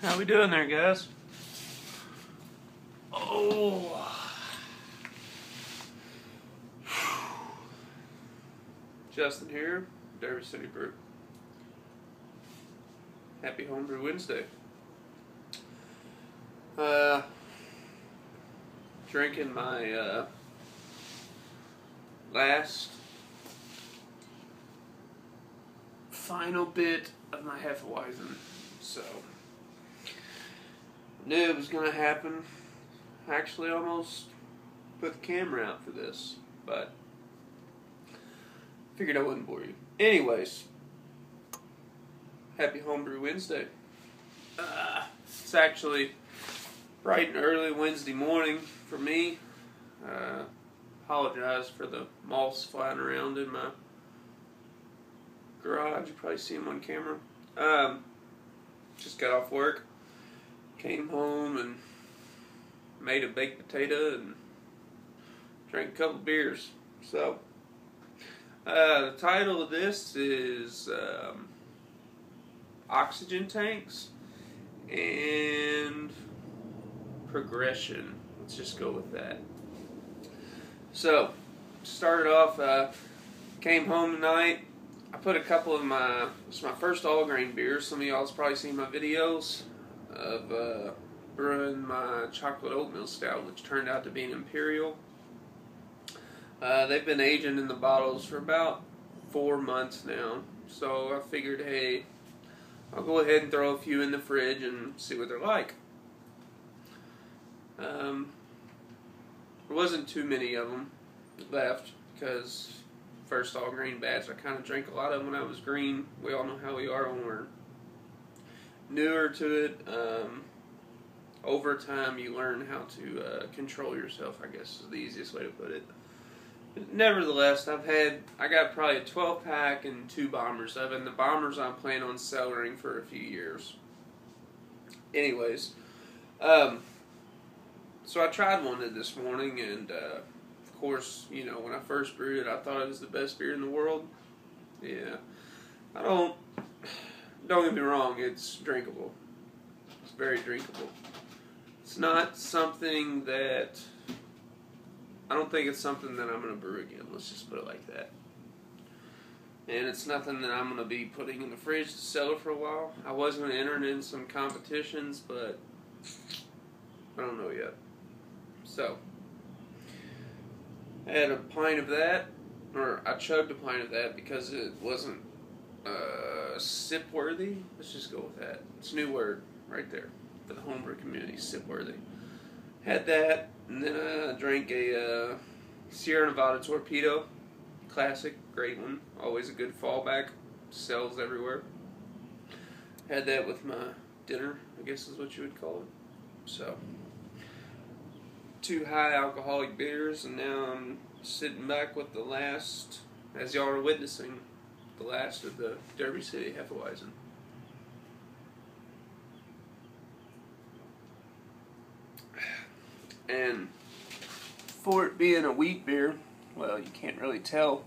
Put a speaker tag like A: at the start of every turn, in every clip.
A: How we doing there, guys? Oh, Justin here, Derby City Brew. Happy Homebrew Wednesday. Drinking my last final bit of my Hefeweizen. So, knew it was gonna happen. I actually almost put the camera out for this, but figured I wouldn't bore you. Anyways, happy Homebrew Wednesday. It's actually bright and early Wednesday morning for me. Apologize for the moths flying around in my garage. You probably see them on camera. Just got off work, came home and made a baked potato and drank a couple beers. So, the title of this is Oxygen Tanks and Progression. Let's just go with that. So, started off, came home tonight. I put a couple of it's my first all grain beers. Some of y'all's probably seen my videos of brewing my chocolate oatmeal stout, which turned out to be an Imperial. They've been aging in the bottles for about 4 months now. So I figured, hey, I'll go ahead and throw a few in the fridge and see what they're like. There wasn't too many of them left because first all grain batch, I kind of drank a lot of them when I was green. We all know how we are when we're newer to it. Over time, you learn how to control yourself, I guess is the easiest way to put it. But nevertheless, I got probably a 12-pack and 2 bombers of it. And the bombers I'm planning on cellaring for a few years. Anyways, so I tried one this morning, and of course, you know, when I first brewed it, I thought it was the best beer in the world. Yeah, don't get me wrong, it's drinkable. It's very drinkable. It's not something that, I don't think it's something that I'm going to brew again. Let's just put it like that. And it's nothing that I'm going to be putting in the fridge to cellar for a while. I was going to enter it in some competitions, but I don't know yet. So, I had a pint of that, or I chugged a pint of that because it wasn't sip worthy. Let's just go with that. It's a new word right there for the homebrew community, sip worthy. Had that, and then I drank a Sierra Nevada Torpedo, classic, great one, always a good fallback, sells everywhere. Had that with my dinner, I guess is what you would call it. So, 2 high alcoholic beers, and now I'm sitting back with the last, as y'all are witnessing, the last of the Derby City Hefeweizen. And for it being a wheat beer, well, you can't really tell,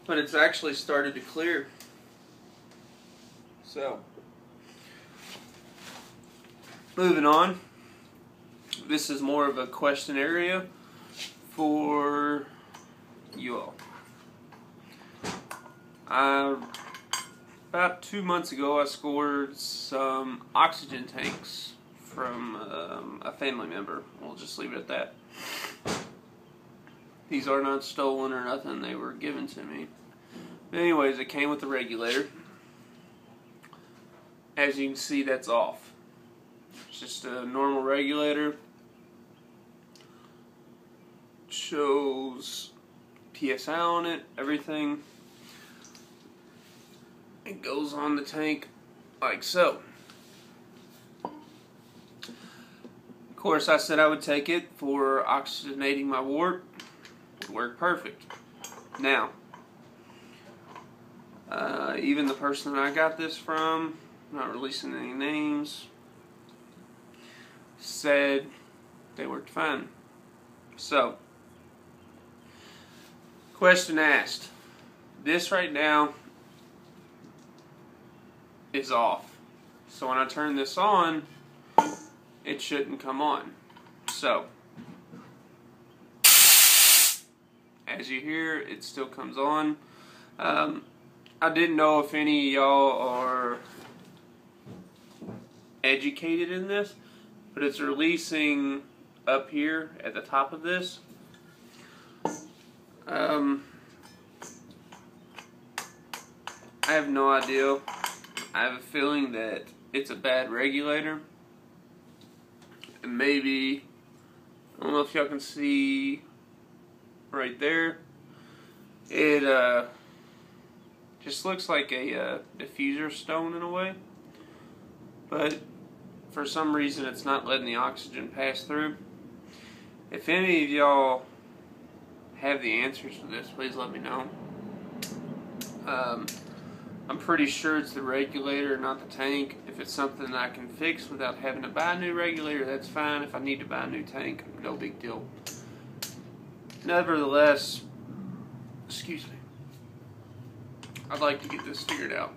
A: but it's actually started to clear. So, moving on. This is more of a question area for you all. About 2 months ago, I scored some oxygen tanks from a family member. We'll just leave it at that. These are not stolen or nothing. They were given to me. But anyways, it came with the regulator. As you can see, that's off. It's just a normal regulator. Shows PSI on it, everything. It goes on the tank like so. Of course, I said I would take it for oxygenating my wort. It worked perfect. Now, even the person that I got this from, not releasing any names, said they worked fine. So, question asked. This right now is off. So when I turn this on, it shouldn't come on. So, as you hear, it still comes on. I didn't know if any of y'all are educated in this, but it's releasing up here at the top of this. I have no idea. I have a feeling that it's a bad regulator. And maybe, I don't know if y'all can see right there, it just looks like a diffuser stone in a way. But for some reason it's not letting the oxygen pass through. If any of y'all have the answers to this, please let me know. I'm pretty sure it's the regulator, not the tank. If it's something I can fix without having to buy a new regulator, that's fine. If I need to buy a new tank, no big deal. Nevertheless, excuse me, I'd like to get this figured out.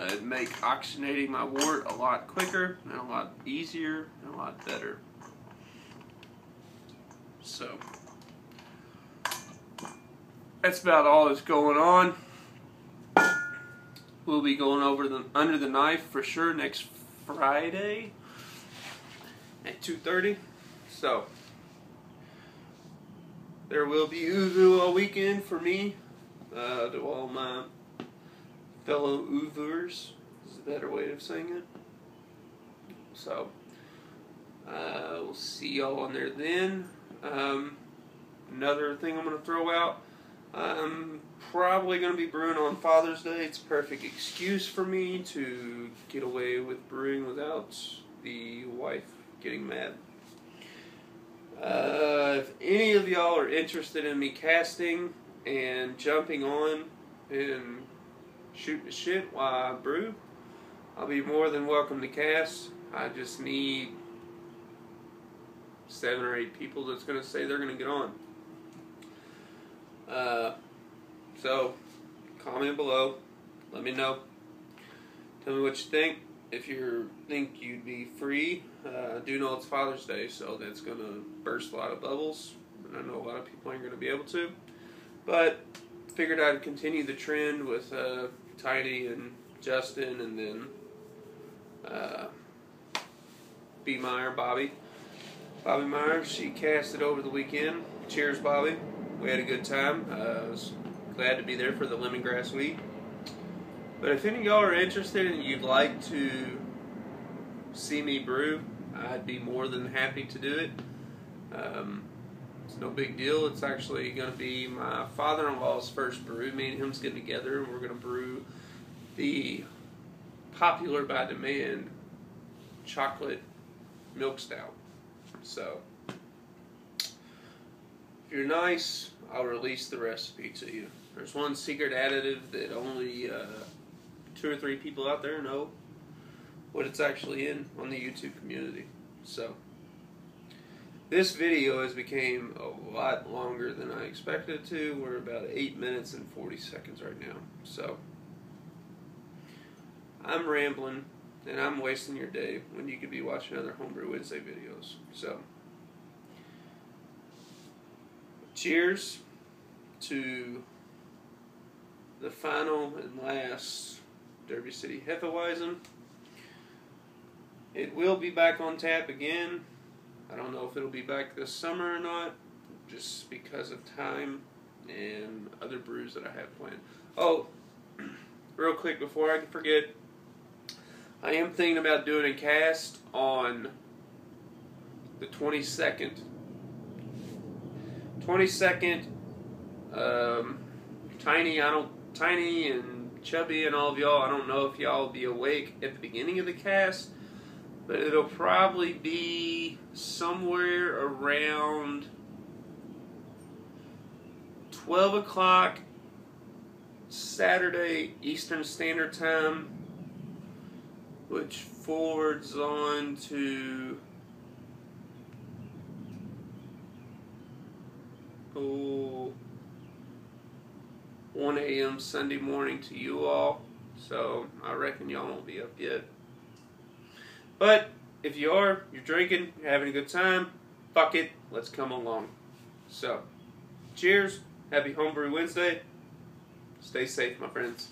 A: It'd make oxygenating my wort a lot quicker and a lot easier and a lot better. So that's about all that's going on. We'll be going over the under the knife for sure next Friday at 2:30. So there will be Uvu all weekend for me. To all my fellow Uvers is a better way of saying it. So we'll see y'all on there then. Another thing I'm going to throw out. I'm probably going to be brewing on Father's Day. It's a perfect excuse for me to get away with brewing without the wife getting mad. If any of y'all are interested in me casting and jumping on and shooting the shit while I brew, I'll be more than welcome to cast. I just need 7 or 8 people that's going to say they're going to get on. So, comment below. Let me know. Tell me what you think. If you think you'd be free, I do know it's Father's Day, so that's going to burst a lot of bubbles. And I know a lot of people aren't going to be able to. But, figured I'd continue the trend with Tiny and Justin, and then B. Meyer, Bobby Meyer. She cast it over the weekend. Cheers, Bobby. We had a good time. I was glad to be there for the Lemongrass Week. But if any of y'all are interested and you'd like to see me brew, I'd be more than happy to do it. It's no big deal. It's actually going to be my father-in-law's first brew. Me and him's getting together, and we're going to brew the popular by demand chocolate milk stout. So, if you're nice, I'll release the recipe to you. There's one secret additive that only 2 or 3 people out there know what it's actually in on the YouTube community. So, this video has become a lot longer than I expected it to. We're about 8 minutes and 40 seconds right now. So, I'm rambling and I'm wasting your day when you could be watching other Homebrew Wednesday videos. So, cheers to the final and last Derby City Hefeweizen. It will be back on tap again. I don't know if it'll be back this summer or not, just because of time and other brews that I have planned. Oh, real quick before I forget, I am thinking about doing a cast on the 22nd. 22nd, Tiny and Chubby and all of y'all, I don't know if y'all will be awake at the beginning of the cast, but it'll probably be somewhere around 12 o'clock Saturday Eastern Standard Time, which forwards on to 1 a.m. Sunday morning to you all. So I reckon y'all won't be up yet. But if you are, you're drinking, you're having a good time, fuck it, let's come along. So, cheers, happy Homebrew Wednesday, stay safe, my friends.